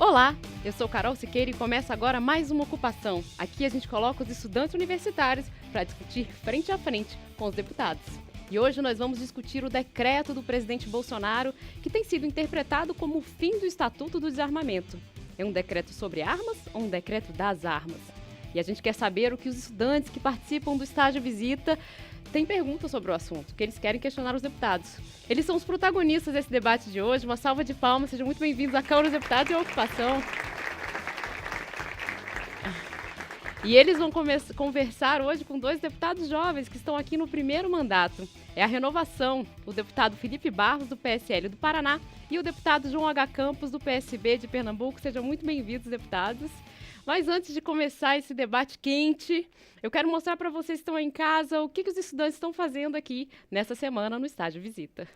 Olá, eu sou Carol Siqueira e começa agora mais uma ocupação. Aqui a gente coloca os estudantes universitários para discutir frente a frente com os deputados. E hoje nós vamos discutir o decreto do presidente Bolsonaro, que tem sido interpretado como o fim do Estatuto do Desarmamento. É um decreto sobre armas ou um decreto das armas? E a gente quer saber o que os estudantes que participam do estágio visita têm perguntas sobre o assunto, que eles querem questionar os deputados. Eles são os protagonistas desse debate de hoje. Uma salva de palmas, sejam muito bem-vindos à Câmara dos Deputados e à Ocupação. E eles vão conversar hoje com dois deputados jovens que estão aqui no primeiro mandato. É a Renovação, o deputado Felipe Barros, do PSL do Paraná, e o deputado João H. Campos, do PSB de Pernambuco. Sejam muito bem-vindos, deputados. Mas antes de começar esse debate quente, eu quero mostrar para vocês que estão em casa o que os estudantes estão fazendo aqui nessa semana no estágio visita.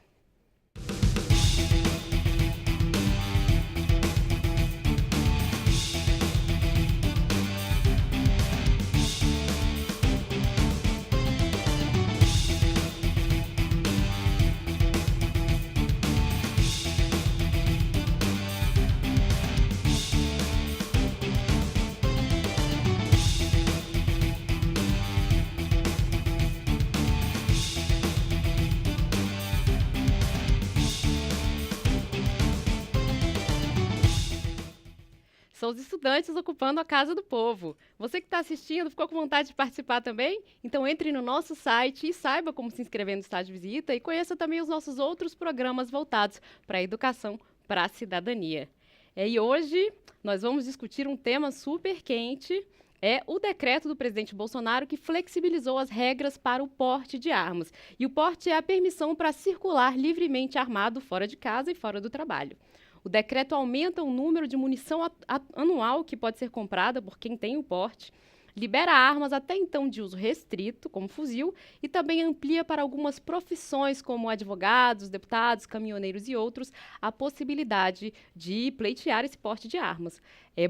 São os estudantes ocupando a Casa do Povo. Você que está assistindo, ficou com vontade de participar também? Então entre no nosso site e saiba como se inscrever no estágio visita e conheça também os nossos outros programas voltados para a educação, para a cidadania. E hoje nós vamos discutir um tema super quente, é o decreto do presidente Bolsonaro que flexibilizou as regras para o porte de armas. E o porte é a permissão para circular livremente armado fora de casa e fora do trabalho. O decreto aumenta o número de munição anual que pode ser comprada por quem tem o porte, libera armas até então de uso restrito, como fuzil, e também amplia para algumas profissões, como advogados, deputados, caminhoneiros e outros, a possibilidade de pleitear esse porte de armas.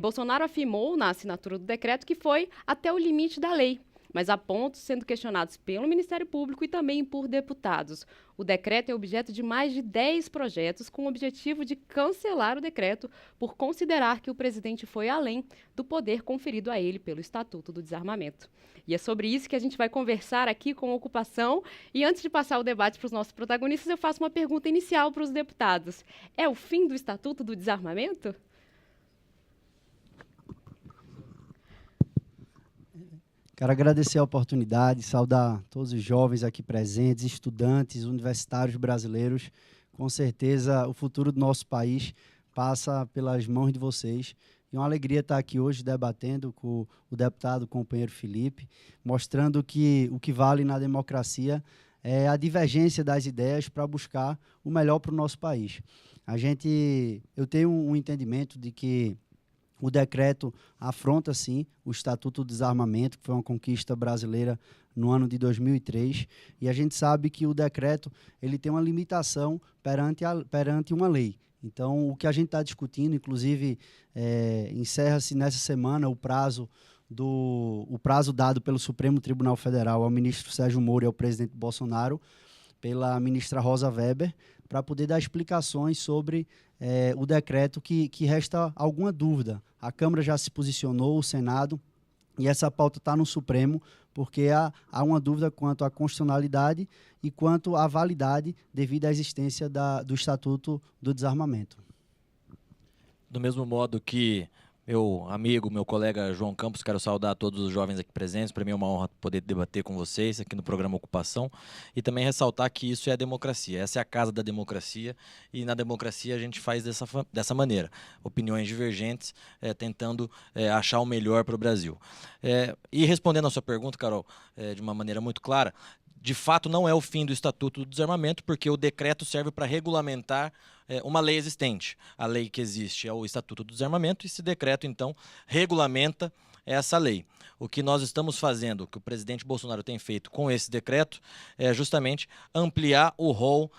Bolsonaro afirmou na assinatura do decreto que foi até o limite da lei, mas há pontos sendo questionados pelo Ministério Público e também por deputados. O decreto é objeto de mais de 10 projetos com o objetivo de cancelar o decreto por considerar que o presidente foi além do poder conferido a ele pelo Estatuto do Desarmamento. E é sobre isso que a gente vai conversar aqui com a Ocupação. E antes de passar o debate para os nossos protagonistas, eu faço uma pergunta inicial para os deputados. É o fim do Estatuto do Desarmamento? Quero agradecer a oportunidade, saudar todos os jovens aqui presentes, estudantes, universitários brasileiros. Com certeza, o futuro do nosso país passa pelas mãos de vocês. E uma alegria estar aqui hoje debatendo com o deputado companheiro Felipe, mostrando que o que vale na democracia é a divergência das ideias para buscar o melhor para o nosso país. Eu tenho um entendimento de que o decreto afronta, sim, o Estatuto do Desarmamento, que foi uma conquista brasileira no ano de 2003, e a gente sabe que o decreto ele tem uma limitação perante uma lei. Então, o que a gente está discutindo, inclusive, encerra-se nessa semana o prazo dado pelo Supremo Tribunal Federal ao ministro Sérgio Moro e ao presidente Bolsonaro, pela ministra Rosa Weber, para poder dar explicações sobre o decreto que resta alguma dúvida. A Câmara já se posicionou, o Senado, e essa pauta está no Supremo, porque há uma dúvida quanto à constitucionalidade e quanto à validade devido à existência do Estatuto do Desarmamento. Do mesmo modo que meu amigo, meu colega João Campos, quero saudar todos os jovens aqui presentes. Para mim é uma honra poder debater com vocês aqui no programa Ocupação e também ressaltar que isso é a democracia, essa é a casa da democracia e na democracia a gente faz dessa maneira, opiniões divergentes, tentando achar o melhor para o Brasil. E respondendo a sua pergunta, Carol, de uma maneira muito clara, de fato não é o fim do Estatuto do Desarmamento, porque o decreto serve para regulamentar uma lei existente. A lei que existe é o Estatuto do Desarmamento e esse decreto, então, regulamenta essa lei. O que nós estamos fazendo, o que o presidente Bolsonaro tem feito com esse decreto, é justamente ampliar o rol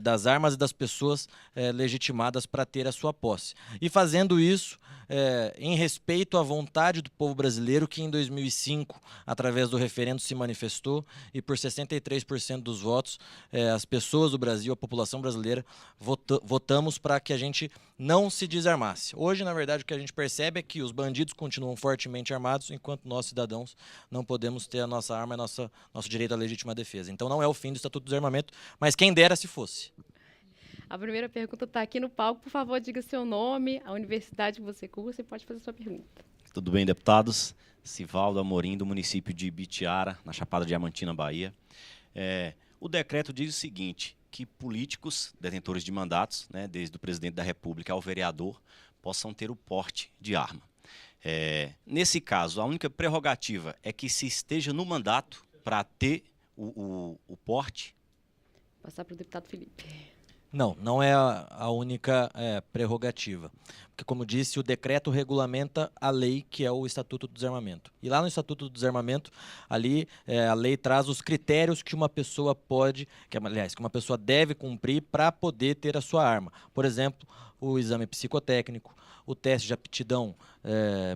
das armas e das pessoas legitimadas para ter a sua posse. E fazendo isso em respeito à vontade do povo brasileiro, que em 2005, através do referendo, se manifestou e por 63% dos votos, as pessoas do Brasil, a população brasileira, votamos para que a gente não se desarmasse. Hoje, na verdade, o que a gente percebe é que os bandidos continuam fortemente armados, enquanto nós, cidadãos, não podemos ter a nossa arma e nosso direito à legítima defesa. Então não é o fim do Estatuto do Desarmamento, mas quem dera se fosse. A primeira pergunta está aqui no palco. Por favor, diga seu nome, a universidade que você cursa e pode fazer sua pergunta. Tudo bem, deputados? Sivaldo Amorim, do município de Ibitiara, na Chapada Diamantina, Bahia. O decreto diz o seguinte, que políticos, detentores de mandatos, né, desde o presidente da República ao vereador, possam ter o porte de arma. Nesse caso, a única prerrogativa é que se esteja no mandato para ter o porte. Passar para o deputado Felipe. Não é a única prerrogativa. Porque, como disse, o decreto regulamenta a lei, que é o Estatuto do Desarmamento. E lá no Estatuto do Desarmamento, ali a lei traz os critérios que uma pessoa pode, que uma pessoa deve cumprir para poder ter a sua arma. Por exemplo, o exame psicotécnico, o teste de aptidão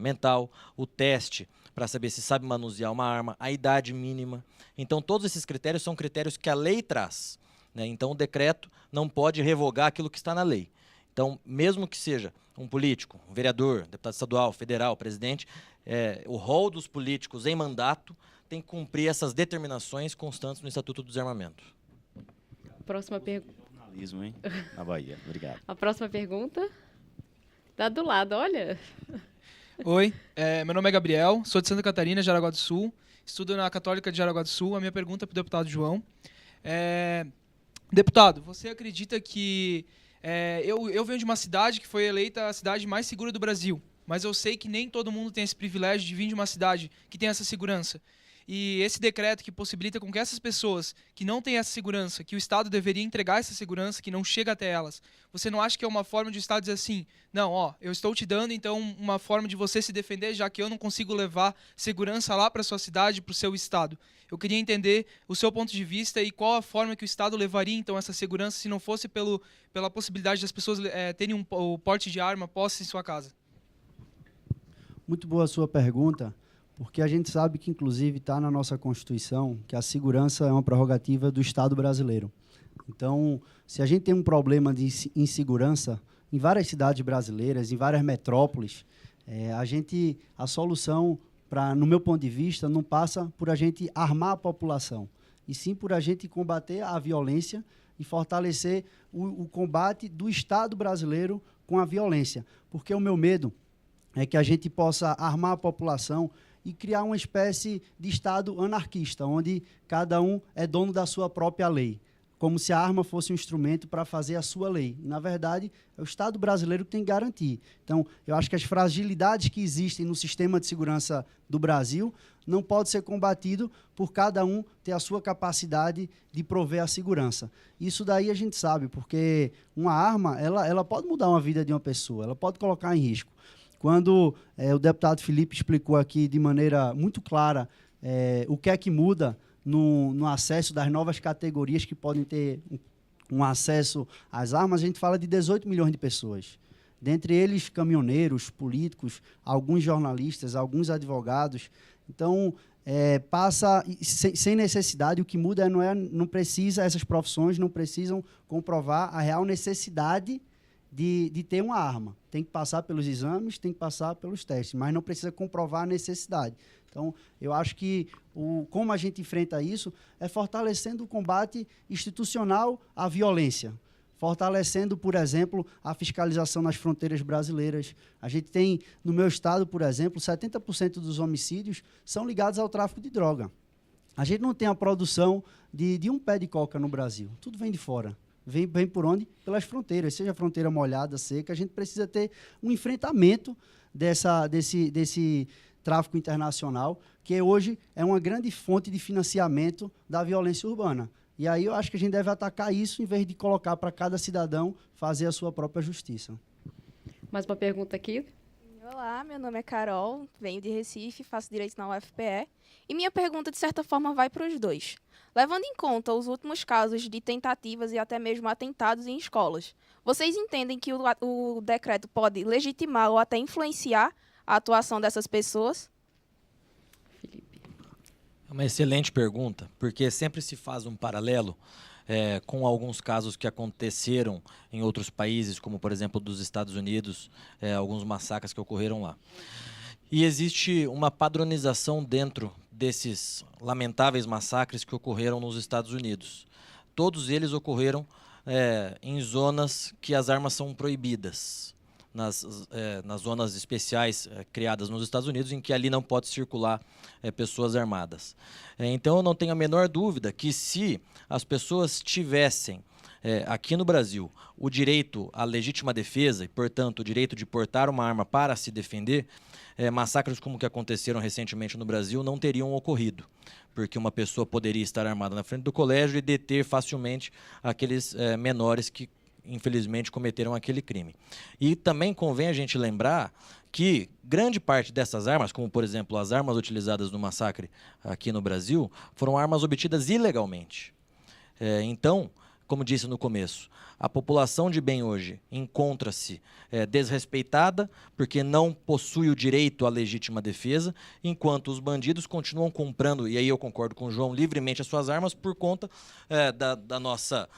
mental, o teste para saber se sabe manusear uma arma, a idade mínima. Então, todos esses critérios são critérios que a lei traz. Então, o decreto não pode revogar aquilo que está na lei. Então, mesmo que seja um político, um vereador, deputado estadual, federal, presidente, o rol dos políticos em mandato tem que cumprir essas determinações constantes no Estatuto do Desarmamento. Próxima pergunta. Jornalismo, hein? Na Bahia. Obrigado. A próxima pergunta está do lado, olha. Oi, meu nome é Gabriel, sou de Santa Catarina, Jaraguá do Sul, estudo na Católica de Jaraguá do Sul. A minha pergunta é para o deputado João. Deputado, você acredita que... eu venho de uma cidade que foi eleita a cidade mais segura do Brasil, mas eu sei que nem todo mundo tem esse privilégio de vir de uma cidade que tem essa segurança. E esse decreto que possibilita com que essas pessoas que não têm essa segurança, que o Estado deveria entregar essa segurança, que não chega até elas, você não acha que é uma forma de o Estado dizer assim, não, eu estou te dando, então, uma forma de você se defender, já que eu não consigo levar segurança lá para a sua cidade, para o seu Estado? Eu queria entender o seu ponto de vista e qual a forma que o Estado levaria, então, essa segurança, se não fosse pela possibilidade das pessoas terem o porte de arma posse em sua casa. Muito boa a sua pergunta, porque a gente sabe que, inclusive, está na nossa Constituição que a segurança é uma prerrogativa do Estado brasileiro. Então, se a gente tem um problema de insegurança em várias cidades brasileiras, em várias metrópoles, a solução, no meu ponto de vista, não passa por a gente armar a população, e sim por a gente combater a violência e fortalecer o combate do Estado brasileiro com a violência. Porque o meu medo é que a gente possa armar a população e criar uma espécie de Estado anarquista, onde cada um é dono da sua própria lei, como se a arma fosse um instrumento para fazer a sua lei. E, na verdade, é o Estado brasileiro que tem que garantir. Então, eu acho que as fragilidades que existem no sistema de segurança do Brasil não pode ser combatido por cada um ter a sua capacidade de prover a segurança. Isso daí a gente sabe, porque uma arma, ela pode mudar uma vida de uma pessoa, ela pode colocar em risco. Quando o deputado Felipe explicou aqui de maneira muito clara o que é que muda no acesso das novas categorias que podem ter um acesso às armas, a gente fala de 18 milhões de pessoas. Dentre eles, caminhoneiros, políticos, alguns jornalistas, alguns advogados. Então, passa sem necessidade. O que muda não precisa, essas profissões não precisam comprovar a real necessidade de ter uma arma. Tem que passar pelos exames, tem que passar pelos testes, mas não precisa comprovar a necessidade. Então, eu acho que como a gente enfrenta isso é fortalecendo o combate institucional à violência, fortalecendo, por exemplo, a fiscalização nas fronteiras brasileiras. A gente tem, no meu estado, por exemplo, 70% dos homicídios são ligados ao tráfico de droga. A gente não tem a produção de um pé de coca no Brasil. Tudo vem de fora. Vem por onde? Pelas fronteiras, seja a fronteira molhada, seca. A gente precisa ter um enfrentamento desse tráfico internacional, que hoje é uma grande fonte de financiamento da violência urbana. E aí eu acho que a gente deve atacar isso em vez de colocar para cada cidadão fazer a sua própria justiça. Mais uma pergunta aqui. Olá, meu nome é Carol, venho de Recife, faço Direito na UFPE. E minha pergunta, de certa forma, vai para os dois. Levando em conta os últimos casos de tentativas e até mesmo atentados em escolas, vocês entendem que o decreto pode legitimar ou até influenciar a atuação dessas pessoas? Felipe. É uma excelente pergunta, porque sempre se faz um paralelo com alguns casos que aconteceram em outros países, como, por exemplo, dos Estados Unidos, alguns massacres que ocorreram lá. E existe uma padronização dentro desses lamentáveis massacres que ocorreram nos Estados Unidos. Todos eles ocorreram em zonas que as armas são proibidas, nas zonas especiais criadas nos Estados Unidos, em que ali não pode circular pessoas armadas. Então, eu não tenho a menor dúvida que se as pessoas tivessem aqui no Brasil o direito à legítima defesa e, portanto, o direito de portar uma arma para se defender, massacres como o que aconteceram recentemente no Brasil não teriam ocorrido, porque uma pessoa poderia estar armada na frente do colégio e deter facilmente aqueles menores que, infelizmente, cometeram aquele crime. E também convém a gente lembrar que grande parte dessas armas, como, por exemplo, as armas utilizadas no massacre aqui no Brasil, foram armas obtidas ilegalmente. Então, como disse no começo, a população de bem hoje encontra-se desrespeitada porque não possui o direito à legítima defesa, enquanto os bandidos continuam comprando, e aí eu concordo com o João, livremente as suas armas por conta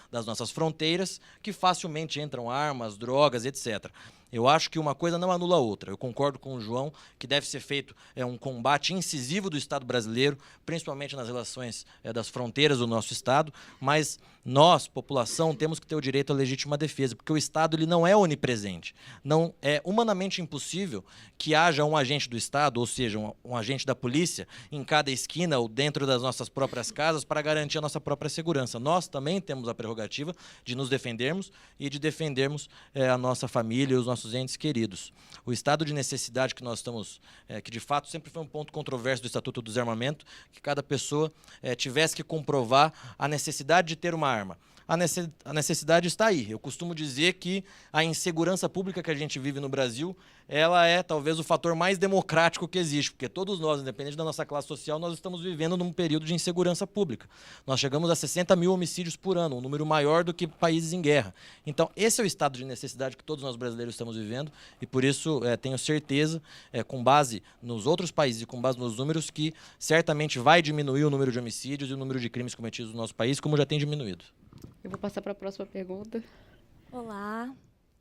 das nossas fronteiras, que facilmente entram armas, drogas, etc. Eu acho que uma coisa não anula a outra. Eu concordo com o João que deve ser feito um combate incisivo do Estado brasileiro, principalmente nas relações das fronteiras do nosso Estado, mas nós, população, temos que ter o direito à legítima defesa, porque o Estado ele não é onipresente. Não é humanamente impossível que haja um agente do Estado, ou seja, um agente da polícia, em cada esquina ou dentro das nossas próprias casas para garantir a nossa própria segurança. Nós também temos a prerrogativa de nos defendermos e de defendermos a nossa família e os nossos entes queridos. O estado de necessidade que nós estamos, que de fato sempre foi um ponto controverso do Estatuto do Desarmamento, que cada pessoa tivesse que comprovar a necessidade de ter uma arma. A necessidade está aí. Eu costumo dizer que a insegurança pública que a gente vive no Brasil, ela é talvez o fator mais democrático que existe, porque todos nós, independente da nossa classe social, nós estamos vivendo num período de insegurança pública. Nós chegamos a 60 mil homicídios por ano, um número maior do que países em guerra. Então, esse é o estado de necessidade que todos nós brasileiros estamos vivendo e, por isso, tenho certeza, com base nos outros países e com base nos números, que certamente vai diminuir o número de homicídios e o número de crimes cometidos no nosso país, como já tem diminuído. Eu vou passar para a próxima pergunta. Olá,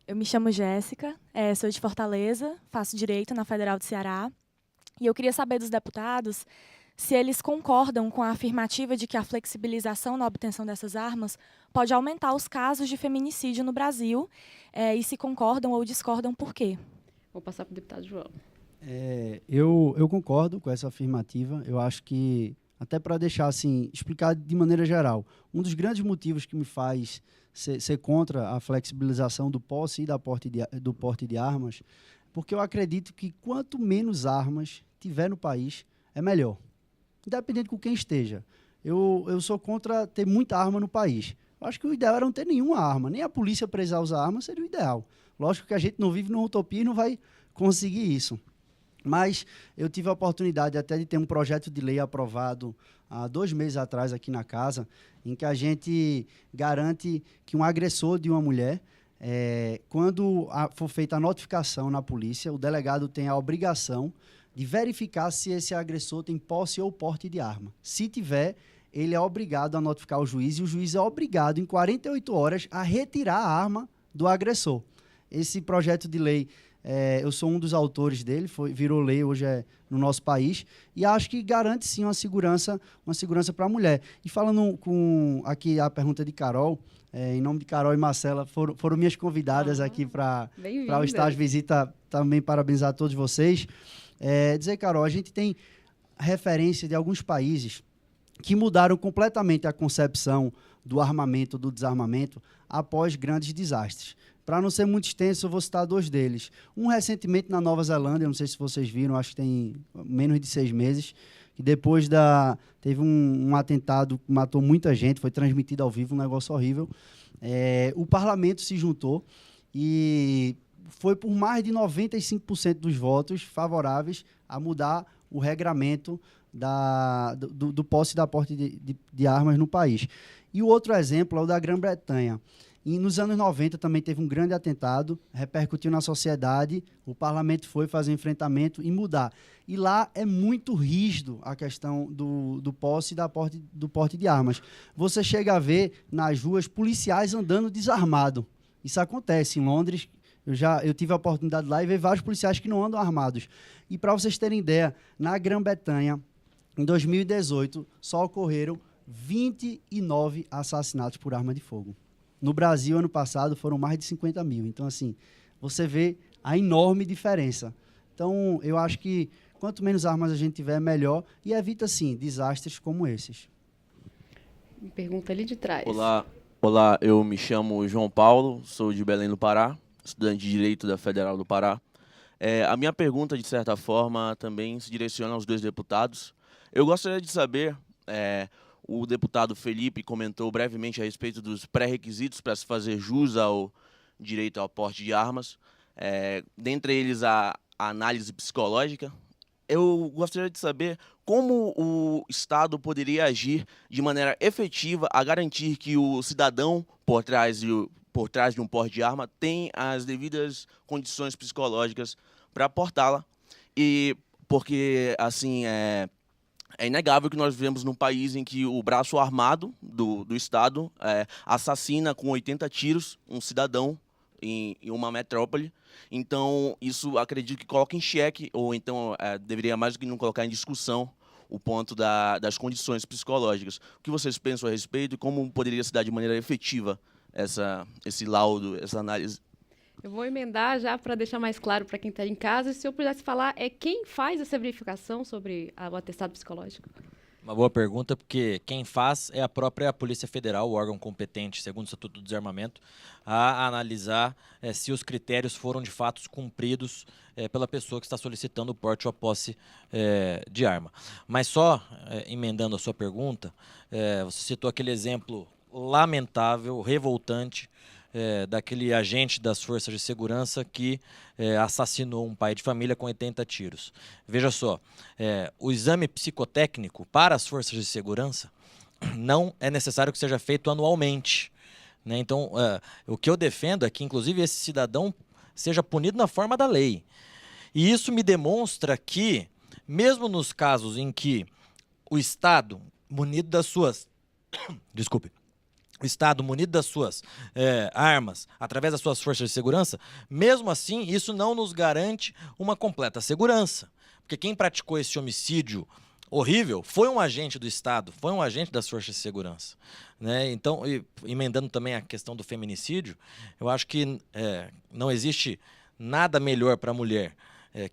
eu me chamo Jéssica, sou de Fortaleza, faço Direito na Federal do Ceará. E eu queria saber dos deputados se eles concordam com a afirmativa de que a flexibilização na obtenção dessas armas pode aumentar os casos de feminicídio no Brasil, e se concordam ou discordam, por quê? Vou passar para o deputado João. Eu concordo com essa afirmativa. Eu acho que, até para deixar assim, explicar de maneira geral, um dos grandes motivos que me faz ser contra a flexibilização do posse e do porte de armas, porque eu acredito que quanto menos armas tiver no país, é melhor. Independente com quem esteja. Eu sou contra ter muita arma no país. Eu acho que o ideal era não ter nenhuma arma. Nem a polícia precisar usar arma seria o ideal. Lógico que a gente não vive numa utopia e não vai conseguir isso. Mas eu tive a oportunidade até de ter um projeto de lei aprovado há 2 meses atrás aqui na casa, em que a gente garante que um agressor de uma mulher, quando for feita a notificação na polícia, o delegado tem a obrigação de verificar se esse agressor tem posse ou porte de arma. Se tiver, ele é obrigado a notificar o juiz e o juiz é obrigado, em 48 horas, a retirar a arma do agressor. Esse projeto de lei, eu sou um dos autores dele, virou lei hoje no nosso país, e acho que garante sim uma segurança para a mulher. E falando com aqui a pergunta de Carol, em nome de Carol e Marcela, foram minhas convidadas aqui para o Estágio Visita, também parabenizar a todos vocês. Dizer, Carol, a gente tem referência de alguns países que mudaram completamente a concepção do armamento, do desarmamento, após grandes desastres. Para não ser muito extenso, eu vou citar 2 deles. Um recentemente na Nova Zelândia, não sei se vocês viram, acho que tem menos de 6 meses, que depois teve um atentado que matou muita gente, foi transmitido ao vivo, um negócio horrível. O parlamento se juntou e foi por mais de 95% dos votos favoráveis a mudar o regramento do posse e da porte de armas no país. E o outro exemplo é o da Grã-Bretanha. E nos anos 90 também teve um grande atentado, repercutiu na sociedade, o parlamento foi fazer um enfrentamento e mudar. E lá é muito rígido a questão do posse e do porte de armas. Você chega a ver nas ruas policiais andando desarmado. Isso acontece em Londres. Eu tive a oportunidade lá e ver vários policiais que não andam armados. E para vocês terem ideia, na Grã-Bretanha, em 2018, só ocorreram 29 assassinatos por arma de fogo. No Brasil, ano passado, foram mais de 50 mil. Então, assim, você vê a enorme diferença. Então, eu acho que quanto menos armas a gente tiver, melhor. E evita, sim, desastres como esses. Pergunta ali de trás. Olá, eu me chamo João Paulo, sou de Belém do Pará, estudante de Direito da Federal do Pará. A minha pergunta, de certa forma, também se direciona aos dois deputados. Eu gostaria de saber, o deputado Felipe comentou brevemente a respeito dos pré-requisitos para se fazer jus ao direito ao porte de armas, dentre eles a análise psicológica. Eu gostaria de saber como o Estado poderia agir de maneira efetiva a garantir que o cidadão, por trás de um porte de arma, tem as devidas condições psicológicas para portá-la. E porque, assim, é inegável que nós vivemos num país em que o braço armado do Estado assassina com 80 tiros um cidadão em uma metrópole. Então, isso acredito que coloca em xeque, ou então deveria mais do que não colocar em discussão, o ponto das condições psicológicas. O que vocês pensam a respeito e como poderia se dar de maneira efetiva esse laudo, essa análise? Eu vou emendar já para deixar mais claro para quem está em casa. Se eu pudesse falar, quem faz essa verificação sobre o atestado psicológico? Uma boa pergunta, porque quem faz é a própria Polícia Federal, o órgão competente, segundo o Estatuto do Desarmamento, a analisar se os critérios foram de fato cumpridos pela pessoa que está solicitando o porte ou a posse de arma. Mas só emendando a sua pergunta, você citou aquele exemplo lamentável, revoltante, daquele agente das forças de segurança que assassinou um pai de família com 80 tiros. Veja só, o exame psicotécnico para as forças de segurança não é necessário que seja feito anualmente, né? Então, o que eu defendo é que, inclusive, esse cidadão seja punido na forma da lei. E isso me demonstra que, mesmo nos casos em que o Estado, munido das suas... Desculpe. O Estado, munido das suas armas, através das suas forças de segurança, mesmo assim, isso não nos garante uma completa segurança. Porque quem praticou esse homicídio horrível foi um agente do Estado, foi um agente das forças de segurança, né? Então, emendando também a questão do feminicídio, eu acho que não existe nada melhor para a mulher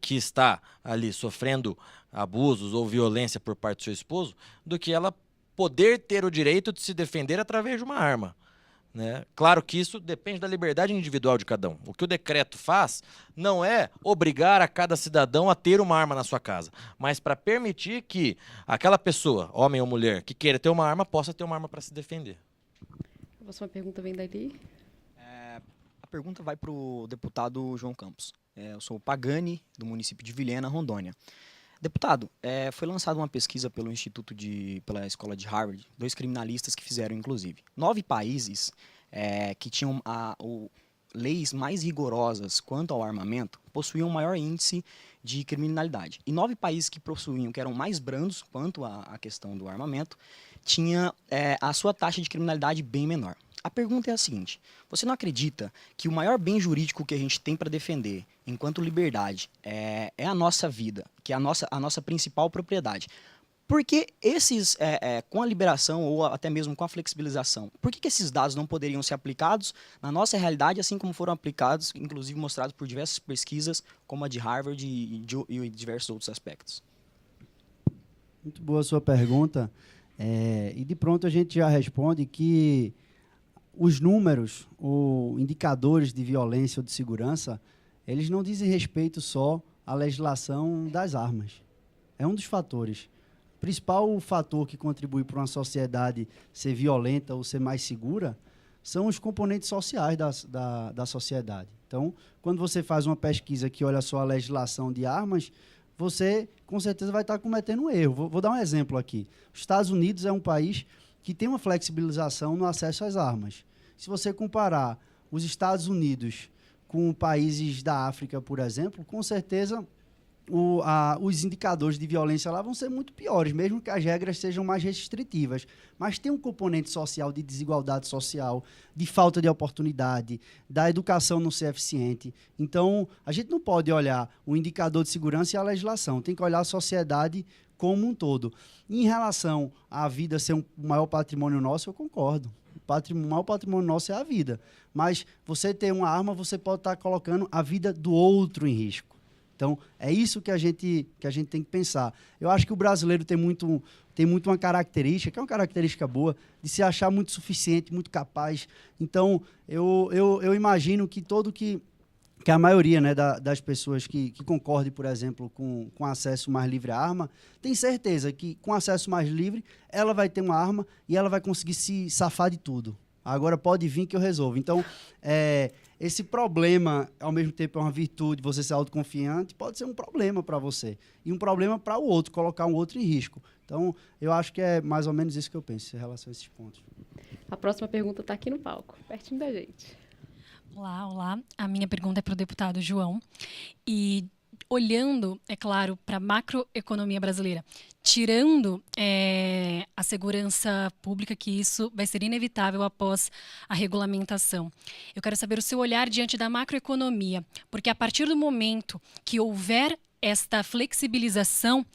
que está ali sofrendo abusos ou violência por parte do seu esposo do que ela poder ter o direito de se defender através de uma arma, né? Claro que isso depende da liberdade individual de cada um. O que o decreto faz não é obrigar a cada cidadão a ter uma arma na sua casa, mas para permitir que aquela pessoa, homem ou mulher, que queira ter uma arma, possa ter uma arma para se defender. A próxima pergunta vem dali. A pergunta vai para o deputado João Campos. Eu sou o Pagani, do município de Vilhena, Rondônia. Deputado, foi lançada uma pesquisa pela escola de Harvard, 2 criminalistas que fizeram, inclusive. 9 países que tinham leis mais rigorosas quanto ao armamento possuíam maior índice de criminalidade. E 9 países que eram mais brandos quanto à questão do armamento, tinha a sua taxa de criminalidade bem menor. A pergunta é a seguinte: você não acredita que o maior bem jurídico que a gente tem para defender, enquanto liberdade, é a nossa vida, que é a nossa principal propriedade? Por que com a liberação ou até mesmo com a flexibilização, por que esses dados não poderiam ser aplicados na nossa realidade, assim como foram aplicados, inclusive mostrados por diversas pesquisas, como a de Harvard e diversos outros aspectos? Muito boa a sua pergunta. E de pronto a gente já responde que os números ou indicadores de violência ou de segurança, eles não dizem respeito só à legislação das armas. É um dos fatores. O principal fator que contribui para uma sociedade ser violenta ou ser mais segura são os componentes sociais da sociedade. Então, quando você faz uma pesquisa que olha só a legislação de armas, você com certeza vai estar cometendo um erro. Vou dar um exemplo aqui. Os Estados Unidos é um país que tem uma flexibilização no acesso às armas. Se você comparar os Estados Unidos com países da África, por exemplo, com certeza os indicadores de violência lá vão ser muito piores, mesmo que as regras sejam mais restritivas. Mas tem um componente social de desigualdade social, de falta de oportunidade, da educação não ser eficiente. Então, a gente não pode olhar o indicador de segurança e a legislação, tem que olhar a sociedade como um todo. Em relação à vida ser o maior patrimônio nosso, eu concordo. O maior patrimônio nosso é a vida. Mas você ter uma arma, você pode estar colocando a vida do outro em risco. Então, é isso que a gente tem que pensar. Eu acho que o brasileiro tem muito uma característica, que é uma característica boa, de se achar muito suficiente, muito capaz. Então, eu imagino que que a maioria, né, das pessoas que concordem, por exemplo, com acesso mais livre à arma, tem certeza que com acesso mais livre, ela vai ter uma arma e ela vai conseguir se safar de tudo. Agora pode vir que eu resolvo. Então, esse problema, ao mesmo tempo é uma virtude, você ser autoconfiante, pode ser um problema para você. E um problema para o outro, colocar um outro em risco. Então, eu acho que é mais ou menos isso que eu penso em relação a esses pontos. A próxima pergunta está aqui no palco, pertinho da gente. Olá. A minha pergunta é para o deputado João. E olhando, é claro, para a macroeconomia brasileira, tirando a segurança pública, que isso vai ser inevitável após a regulamentação. Eu quero saber o seu olhar diante da macroeconomia, porque a partir do momento que houver esta flexibilização,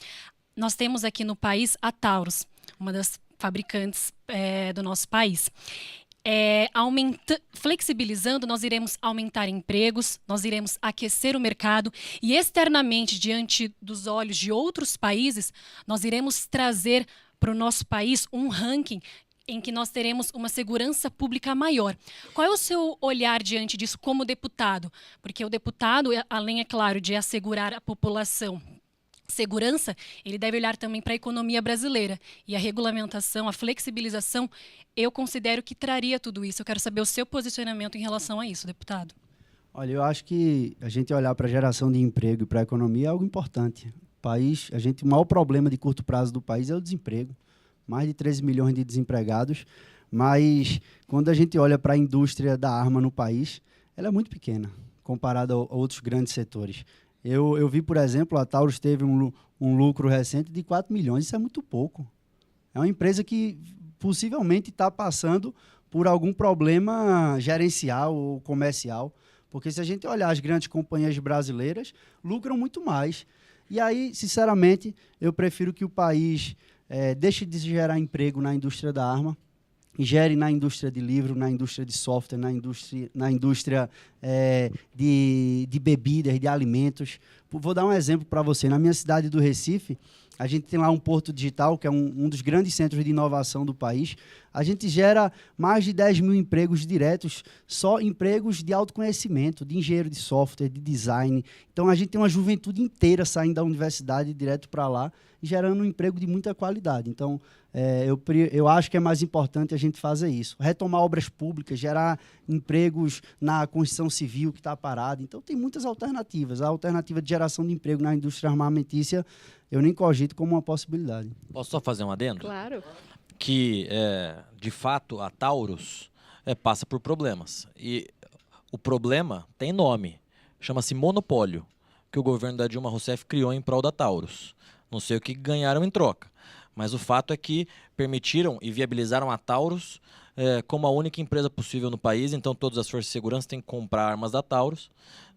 nós temos aqui no país a Taurus, uma das fabricantes do nosso país. Flexibilizando, nós iremos aumentar empregos, nós iremos aquecer o mercado e externamente, diante dos olhos de outros países, nós iremos trazer para o nosso país um ranking em que nós teremos uma segurança pública maior. Qual é o seu olhar diante disso como deputado? Porque o deputado, além, é claro, de assegurar a população segurança, ele deve olhar também para a economia brasileira. E a regulamentação, a flexibilização, eu considero que traria tudo isso. Eu quero saber o seu posicionamento em relação a isso, deputado. Olha, eu acho que a gente olhar para a geração de emprego e para a economia é algo importante. O maior problema de curto prazo do país é o desemprego. Mais de 13 milhões de desempregados. Mas quando a gente olha para a indústria da arma no país, ela é muito pequena, comparada a outros grandes setores. Eu vi, por exemplo, a Taurus teve um lucro recente de 4 milhões, isso é muito pouco. É uma empresa que possivelmente está passando por algum problema gerencial ou comercial, porque se a gente olhar as grandes companhias brasileiras, lucram muito mais. E aí, sinceramente, eu prefiro que o país deixe de gerar emprego na indústria da arma, gere na indústria de livro, na indústria de software, na indústria de bebidas, de alimentos. Vou dar um exemplo para você. Na minha cidade do Recife, a gente tem lá um porto digital, que é um dos grandes centros de inovação do país. A gente gera mais de 10 mil empregos diretos, só empregos de autoconhecimento, de engenheiro de software, de design. Então, a gente tem uma juventude inteira saindo da universidade direto para lá, gerando um emprego de muita qualidade. Então, eu acho que é mais importante a gente fazer isso. Retomar obras públicas, gerar empregos na construção civil que está parada. Então, tem muitas alternativas. A alternativa de geração de emprego na indústria armamentícia, eu nem cogito como uma possibilidade. Posso só fazer um adendo? Claro. Que, de fato, a Taurus passa por problemas. E o problema tem nome. Chama-se monopólio, que o governo da Dilma Rousseff criou em prol da Taurus. Não sei o que ganharam em troca. Mas o fato é que permitiram e viabilizaram a Taurus como a única empresa possível no país. Então, todas as forças de segurança têm que comprar armas da Taurus,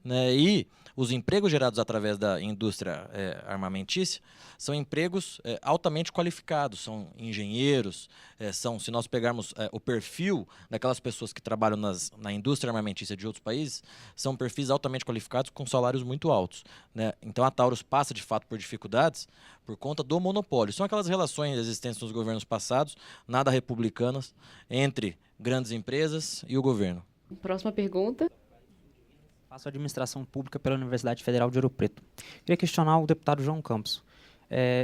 né? E os empregos gerados através da indústria armamentícia são empregos altamente qualificados, são engenheiros, se nós pegarmos o perfil daquelas pessoas que trabalham na indústria armamentícia de outros países, são perfis altamente qualificados com salários muito altos, né? Então a Taurus passa de fato por dificuldades por conta do monopólio. São aquelas relações existentes nos governos passados, nada republicanas, entre grandes empresas e o governo. Próxima pergunta. Faço administração pública pela Universidade Federal de Ouro Preto. Queria questionar o deputado João Campos.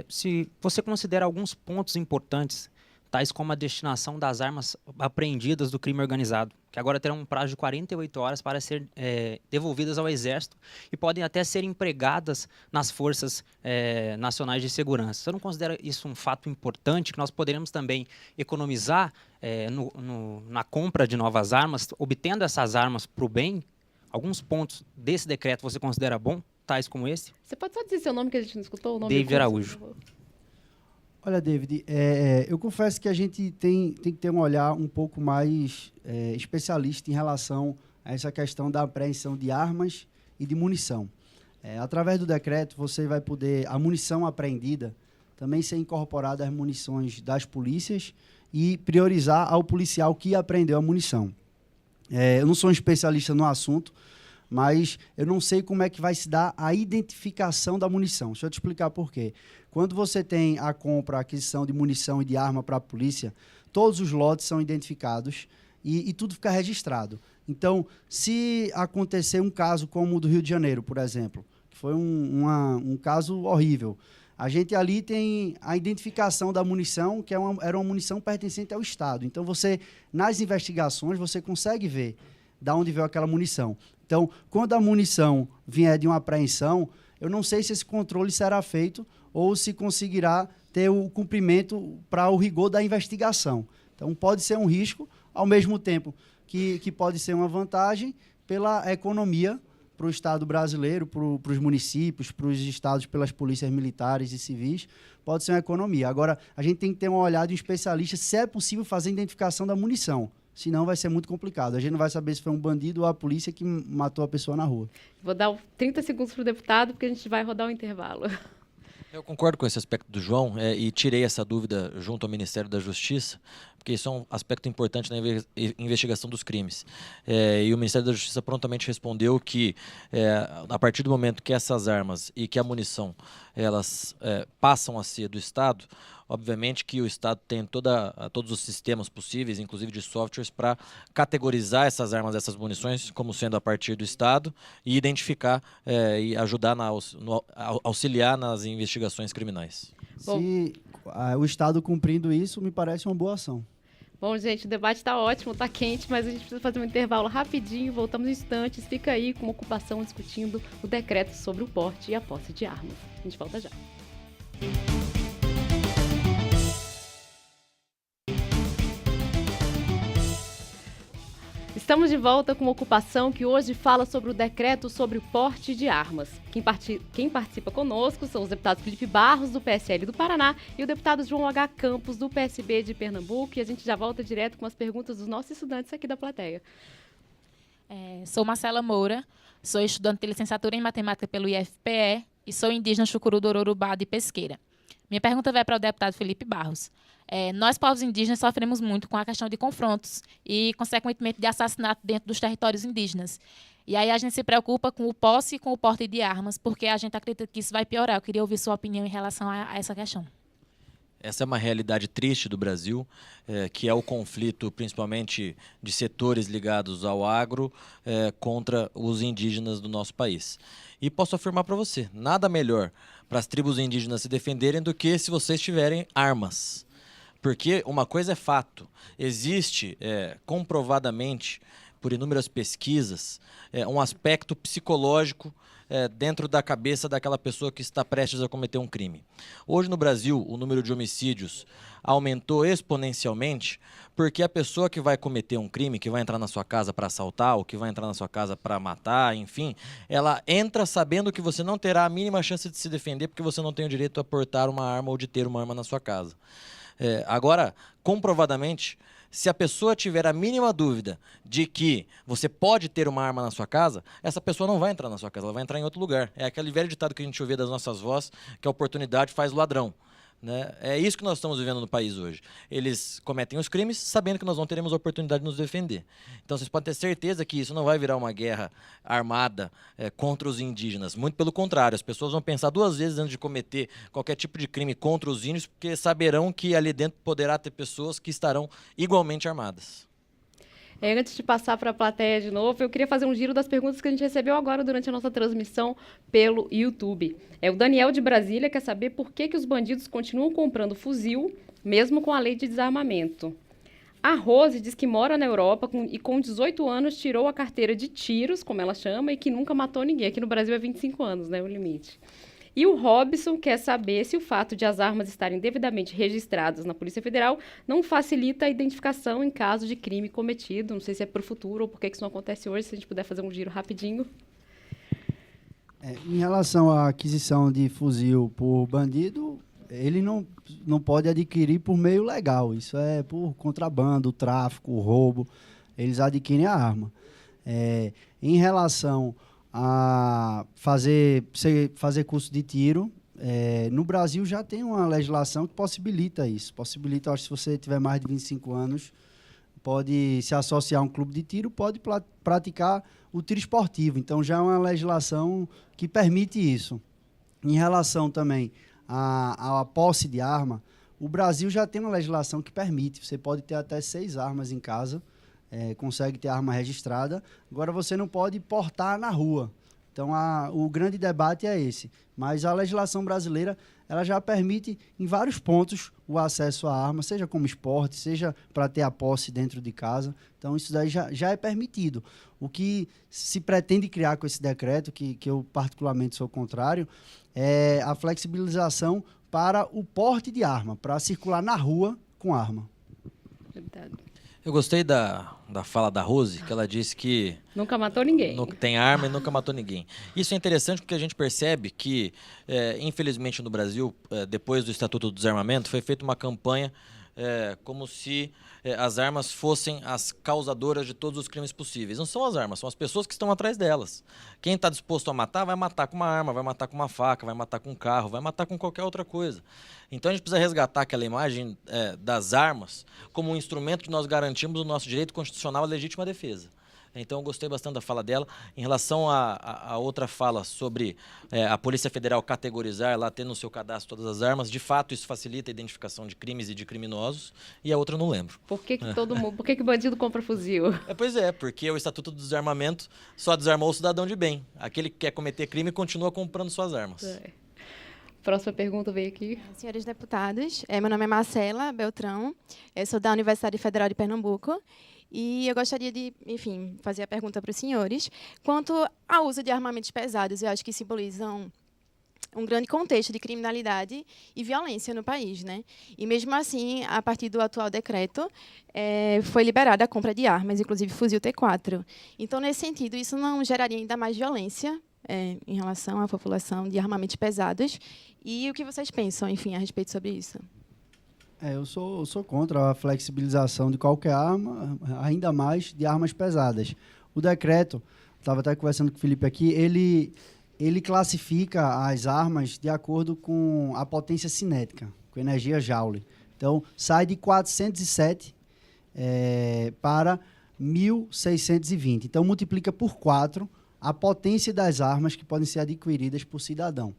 Se você considera alguns pontos importantes tais como a destinação das armas apreendidas do crime organizado, que agora terão um prazo de 48 horas para ser devolvidas ao Exército e podem até ser empregadas nas forças nacionais de segurança. Você não considera isso um fato importante, que nós poderemos também economizar na compra de novas armas, obtendo essas armas para o bem? Alguns pontos desse decreto você considera bom, tais como esse? Você pode só dizer seu nome que a gente não escutou? O nome David Araújo. Olha, David, eu confesso que a gente tem que ter um olhar um pouco mais especialista em relação a essa questão da apreensão de armas e de munição. Através do decreto, você vai poder, a munição apreendida, também ser incorporada às munições das polícias e priorizar ao policial que apreendeu a munição. Eu não sou um especialista no assunto, mas eu não sei como é que vai se dar a identificação da munição. Deixa eu te explicar por quê. Quando você tem a compra, a aquisição de munição e de arma para a polícia, todos os lotes são identificados e tudo fica registrado. Então, se acontecer um caso como o do Rio de Janeiro, por exemplo, que foi um caso horrível, a gente ali tem a identificação da munição, que era uma munição pertencente ao Estado. Então, nas investigações, você consegue ver de onde veio aquela munição. Então, quando a munição vier de uma apreensão, eu não sei se esse controle será feito ou se conseguirá ter o cumprimento para o rigor da investigação. Então, pode ser um risco, ao mesmo tempo que pode ser uma vantagem pela economia para o Estado brasileiro, para os municípios, para os estados, pelas polícias militares e civis, pode ser uma economia. Agora, a gente tem que ter uma olhada de um especialista se é possível fazer a identificação da munição. Senão vai ser muito complicado. A gente não vai saber se foi um bandido ou a polícia que matou a pessoa na rua. Vou dar 30 segundos para o deputado, porque a gente vai rodar o intervalo. Eu concordo com esse aspecto do João e tirei essa dúvida junto ao Ministério da Justiça, porque isso é um aspecto importante na investigação dos crimes. E o Ministério da Justiça prontamente respondeu que, a partir do momento que essas armas e que a munição elas passam a ser do Estado, obviamente que o Estado tem todos os sistemas possíveis, inclusive de softwares, para categorizar essas armas, essas munições, como sendo a partir do Estado e identificar e ajudar auxiliar nas investigações criminais. Se o Estado cumprindo isso, me parece uma boa ação. Bom, gente, o debate está ótimo, está quente, mas a gente precisa fazer um intervalo rapidinho, voltamos em instantes. Fica aí com uma ocupação discutindo o decreto sobre o porte e a posse de armas. A gente volta já. Estamos de volta com uma ocupação que hoje fala sobre o decreto sobre o porte de armas. Quem participa conosco são os deputados Felipe Barros, do PSL do Paraná, e o deputado João H. Campos, do PSB de Pernambuco. E a gente já volta direto com as perguntas dos nossos estudantes aqui da plateia. Sou Marcela Moura, sou estudante de licenciatura em matemática pelo IFPE e sou indígena Chucuru do Ororubá de Pesqueira. Minha pergunta vai para o deputado Felipe Barros. Nós, povos indígenas, sofremos muito com a questão de confrontos e, consequentemente, de assassinato dentro dos territórios indígenas. E aí a gente se preocupa com o posse e com o porte de armas, porque a gente acredita que isso vai piorar. Eu queria ouvir sua opinião em relação a essa questão. Essa é uma realidade triste do Brasil, que é o conflito, principalmente, de setores ligados ao agro contra os indígenas do nosso país. E posso afirmar para você, nada melhor para as tribos indígenas se defenderem do que se vocês tiverem armas. Porque uma coisa é fato, existe comprovadamente, por inúmeras pesquisas, um aspecto psicológico dentro da cabeça daquela pessoa que está prestes a cometer um crime. Hoje no Brasil, o número de homicídios aumentou exponencialmente porque a pessoa que vai cometer um crime, que vai entrar na sua casa para assaltar, ou que vai entrar na sua casa para matar, enfim, ela entra sabendo que você não terá a mínima chance de se defender porque você não tem o direito a portar uma arma ou de ter uma arma na sua casa. Agora, comprovadamente, se a pessoa tiver a mínima dúvida de que você pode ter uma arma na sua casa, essa pessoa não vai entrar na sua casa, ela vai entrar em outro lugar. É aquele velho ditado que a gente ouvia das nossas vós, que a oportunidade faz o ladrão. Né? É isso que nós estamos vivendo no país hoje. Eles cometem os crimes sabendo que nós não teremos a oportunidade de nos defender. Então vocês podem ter certeza que isso não vai virar uma guerra armada contra os indígenas. Muito pelo contrário, as pessoas vão pensar duas vezes antes de cometer qualquer tipo de crime contra os índios, porque saberão que ali dentro poderá ter pessoas que estarão igualmente armadas. Antes de passar para a plateia de novo, eu queria fazer um giro das perguntas que a gente recebeu agora durante a nossa transmissão pelo YouTube. O Daniel de Brasília quer saber por que os bandidos continuam comprando fuzil mesmo com a lei de desarmamento. A Rose diz que mora na Europa e com 18 anos tirou a carteira de tiros, como ela chama, e que nunca matou ninguém. Aqui no Brasil é 25 anos, né, o limite. E o Robson quer saber se o fato de as armas estarem devidamente registradas na Polícia Federal não facilita a identificação em caso de crime cometido. Não sei se é para o futuro ou por que isso não acontece hoje, se a gente puder fazer um giro rapidinho. Em relação à aquisição de fuzil por bandido, ele não pode adquirir por meio legal. Isso é por contrabando, tráfico, roubo. Eles adquirem a arma. Em relação a fazer curso de tiro, no Brasil já tem uma legislação que possibilita isso. Possibilita, acho que se você tiver mais de 25 anos, pode se associar a um clube de tiro, pode praticar o tiro esportivo. Então já é uma legislação que permite isso. Em relação também à posse de arma, o Brasil já tem uma legislação que permite. Você pode ter até 6 armas em casa, consegue ter arma registrada. Agora você não pode portar na rua. Então o grande debate é esse. Mas a legislação brasileira ela já permite em vários pontos o acesso à arma, seja como esporte, seja para ter a posse dentro de casa. Então isso daí já é permitido. O que se pretende criar com esse decreto, que eu particularmente sou contrário, é a flexibilização para o porte de arma, para circular na rua com arma. Eu gostei da fala da Rose, que ela disse que nunca matou ninguém. Tem arma e nunca matou ninguém. Isso é interessante porque a gente percebe que, infelizmente no Brasil, depois do Estatuto do Desarmamento, foi feita uma campanha como se as armas fossem as causadoras de todos os crimes possíveis. Não são as armas, são as pessoas que estão atrás delas. Quem está disposto a matar, vai matar com uma arma, vai matar com uma faca, vai matar com um carro, vai matar com qualquer outra coisa. Então a gente precisa resgatar aquela imagem das armas como um instrumento que nós garantimos o nosso direito constitucional à legítima defesa. Então eu gostei bastante da fala dela. Em relação a outra fala sobre a Polícia Federal categorizar, lá ter no seu cadastro todas as armas, de fato isso facilita a identificação de crimes e de criminosos, e a outra eu não lembro. Por que todo mundo, por que bandido compra fuzil? Pois é, porque o Estatuto do Desarmamento só desarmou o cidadão de bem. Aquele que quer cometer crime continua comprando suas armas. Próxima pergunta veio aqui. Senhores deputados, meu nome é Marcela Beltrão, eu sou da Universidade Federal de Pernambuco. E eu gostaria de, enfim, fazer a pergunta para os senhores. Quanto ao uso de armamentos pesados, eu acho que simbolizam um grande contexto de criminalidade e violência no país, né? E mesmo assim, a partir do atual decreto, foi liberada a compra de armas, inclusive fuzil T4. Então, nesse sentido, isso não geraria ainda mais violência em relação à população de armamentos pesados? E o que vocês pensam, enfim, a respeito sobre isso? Eu sou contra a flexibilização de qualquer arma, ainda mais de armas pesadas. O decreto, estava até conversando com o Felipe aqui, ele classifica as armas de acordo com a potência cinética, com energia Joule. Então, sai de 407 para 1.620. Então, multiplica por 4 a potência das armas que podem ser adquiridas por cidadão.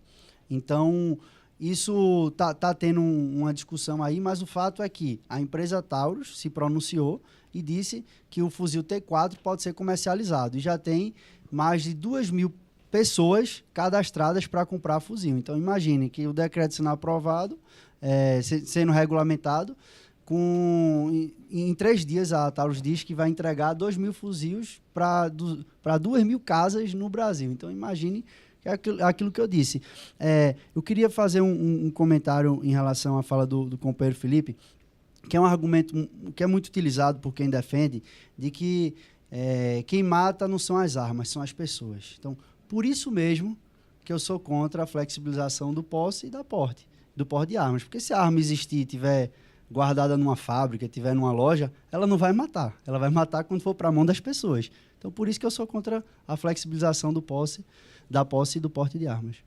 Então, isso tá tendo uma discussão aí, mas o fato é que a empresa Taurus se pronunciou e disse que o fuzil T4 pode ser comercializado. E já tem mais de 2.000 pessoas cadastradas para comprar fuzil. Então, imagine que o decreto sendo aprovado, sendo regulamentado, em 3 dias a Taurus diz que vai entregar 2.000 fuzis para 2.000 casas no Brasil. Então, imagine aquilo que eu disse. Eu queria fazer um comentário em relação à fala do companheiro Felipe, que é um argumento que é muito utilizado por quem defende, de que quem mata não são as armas, são as pessoas. Então, por isso mesmo que eu sou contra a flexibilização do posse e do porte de armas. Porque se a arma existir e estiver guardada numa fábrica, estiver numa loja, ela não vai matar. Ela vai matar quando for para a mão das pessoas. Então, por isso que eu sou contra a flexibilização da posse e do porte de armas.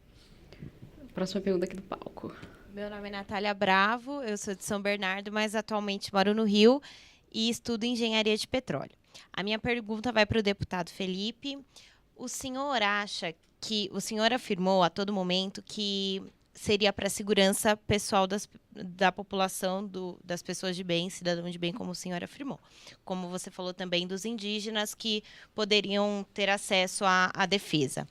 Próxima pergunta aqui do palco. Meu nome é Natália Bravo, eu sou de São Bernardo, mas atualmente moro no Rio e estudo engenharia de petróleo. A minha pergunta vai para o deputado Felipe. O senhor acha que... O senhor afirmou a todo momento que seria para a segurança pessoal da população, das pessoas de bem, cidadão de bem, como o senhor afirmou. Como você falou também dos indígenas que poderiam ter acesso à defesa.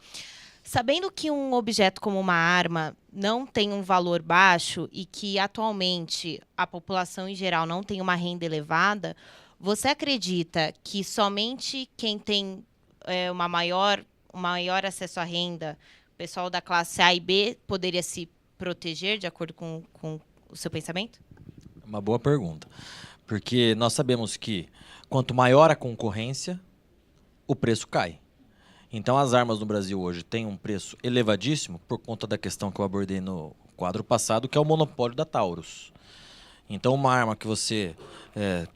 Sabendo que um objeto como uma arma não tem um valor baixo e que atualmente a população em geral não tem uma renda elevada, você acredita que somente quem tem um maior acesso à renda, o pessoal da classe A e B, poderia se proteger de acordo com o seu pensamento? Uma boa pergunta. Porque nós sabemos que quanto maior a concorrência, o preço cai. Então, as armas no Brasil hoje têm um preço elevadíssimo por conta da questão que eu abordei no quadro passado, que é o monopólio da Taurus. Então, uma arma que você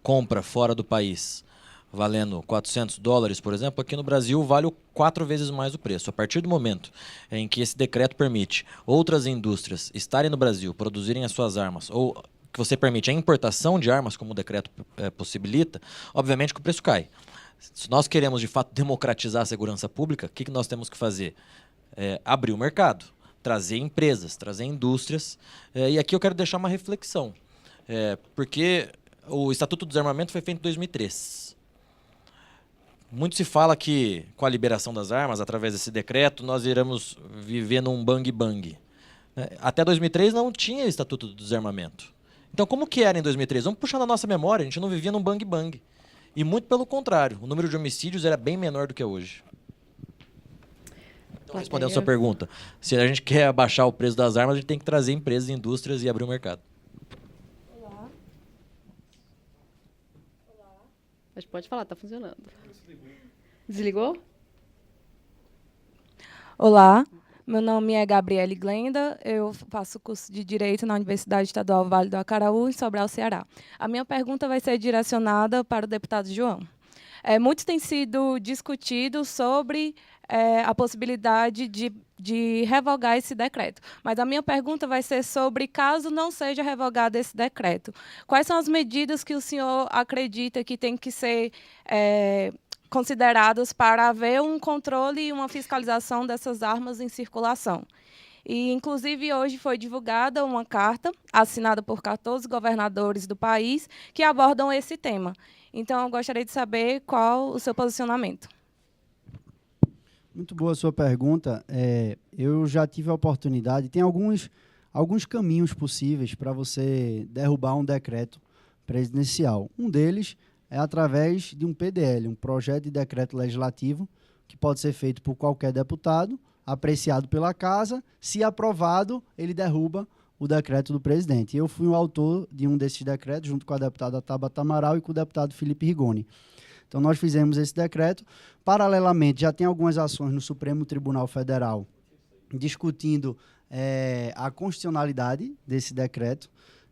compra fora do país valendo $400, por exemplo, aqui no Brasil vale 4 vezes mais o preço. A partir do momento em que esse decreto permite outras indústrias estarem no Brasil, produzirem as suas armas, ou que você permite a importação de armas, como o decreto possibilita, obviamente que o preço cai. Se nós queremos, de fato, democratizar a segurança pública, o que nós temos que fazer? Abrir o mercado, trazer empresas, trazer indústrias. E aqui eu quero deixar uma reflexão, porque o Estatuto do Desarmamento foi feito em 2003. Muito se fala que, com a liberação das armas, através desse decreto, nós iremos viver num bang-bang. Até 2003 não tinha Estatuto do Desarmamento. Então, como que era em 2003? Vamos puxar na nossa memória, a gente não vivia num bang-bang. E muito pelo contrário, o número de homicídios era bem menor do que é hoje. Então, respondendo a sua pergunta, se a gente quer abaixar o preço das armas, a gente tem que trazer empresas e indústrias e abrir o mercado. Olá. Mas pode falar, está funcionando. Desligou? Olá, meu nome é Gabriele Glenda, eu faço curso de Direito na Universidade Estadual Vale do Acaraú, em Sobral, Ceará. A minha pergunta vai ser direcionada para o deputado João. Muito tem sido discutido sobre a possibilidade de revogar esse decreto, mas a minha pergunta vai ser sobre caso não seja revogado esse decreto. Quais são as medidas que o senhor acredita que tem que ser consideradas para haver um controle e uma fiscalização dessas armas em circulação? E, inclusive, hoje foi divulgada uma carta assinada por 14 governadores do país que abordam esse tema. Então, eu gostaria de saber qual o seu posicionamento. Muito boa a sua pergunta. Eu já tive a oportunidade, tem alguns caminhos possíveis para você derrubar um decreto presidencial. Um deles é através de um PDL, um projeto de decreto legislativo, que pode ser feito por qualquer deputado, apreciado pela Casa. Se aprovado, ele derruba o decreto do presidente. Eu fui o autor de um desses decretos, junto com a deputada Tabata Amaral e com o deputado Felipe Rigoni. Então, nós fizemos esse decreto. Paralelamente, já tem algumas ações no Supremo Tribunal Federal discutindo a constitucionalidade desse decreto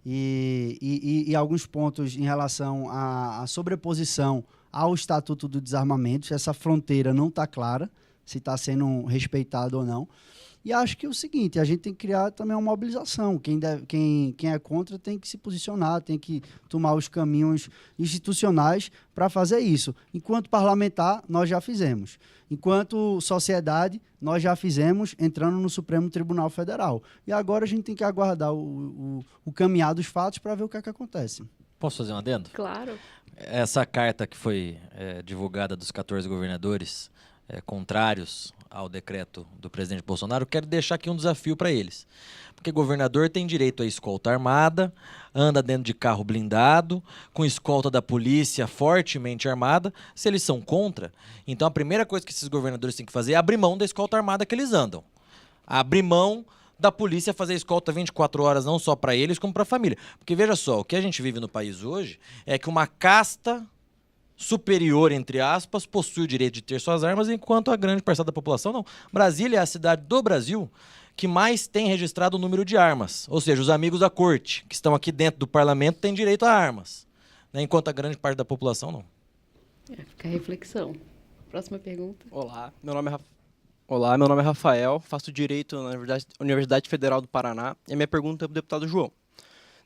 e alguns pontos em relação à sobreposição ao Estatuto do Desarmamento. Essa fronteira não está clara, se está sendo respeitado ou não. E acho que é o seguinte, a gente tem que criar também uma mobilização. Quem é contra tem que se posicionar, tem que tomar os caminhos institucionais para fazer isso. Enquanto parlamentar, nós já fizemos. Enquanto sociedade, nós já fizemos, entrando no Supremo Tribunal Federal. E agora a gente tem que aguardar o caminhar dos fatos para ver o que é que acontece. Posso fazer um adendo? Claro. Essa carta que foi divulgada dos 14 governadores contrários ao decreto do presidente Bolsonaro, eu quero deixar aqui um desafio para eles. Porque governador tem direito a escolta armada, anda dentro de carro blindado, com escolta da polícia fortemente armada. Se eles são contra, então a primeira coisa que esses governadores têm que fazer é abrir mão da escolta armada que eles andam. Abrir mão da polícia fazer escolta 24 horas, não só para eles, como para a família. Porque veja só, o que a gente vive no país hoje é que uma casta superior, entre aspas, possui o direito de ter suas armas, enquanto a grande parcela da população não. Brasília é a cidade do Brasil que mais tem registrado o número de armas. Ou seja, os amigos da corte, que estão aqui dentro do parlamento, têm direito a armas, né? Enquanto a grande parte da população não. Fica a reflexão. Próxima pergunta. Olá, meu nome é Rafael, faço Direito na Universidade Federal do Paraná, e a minha pergunta é para o deputado João.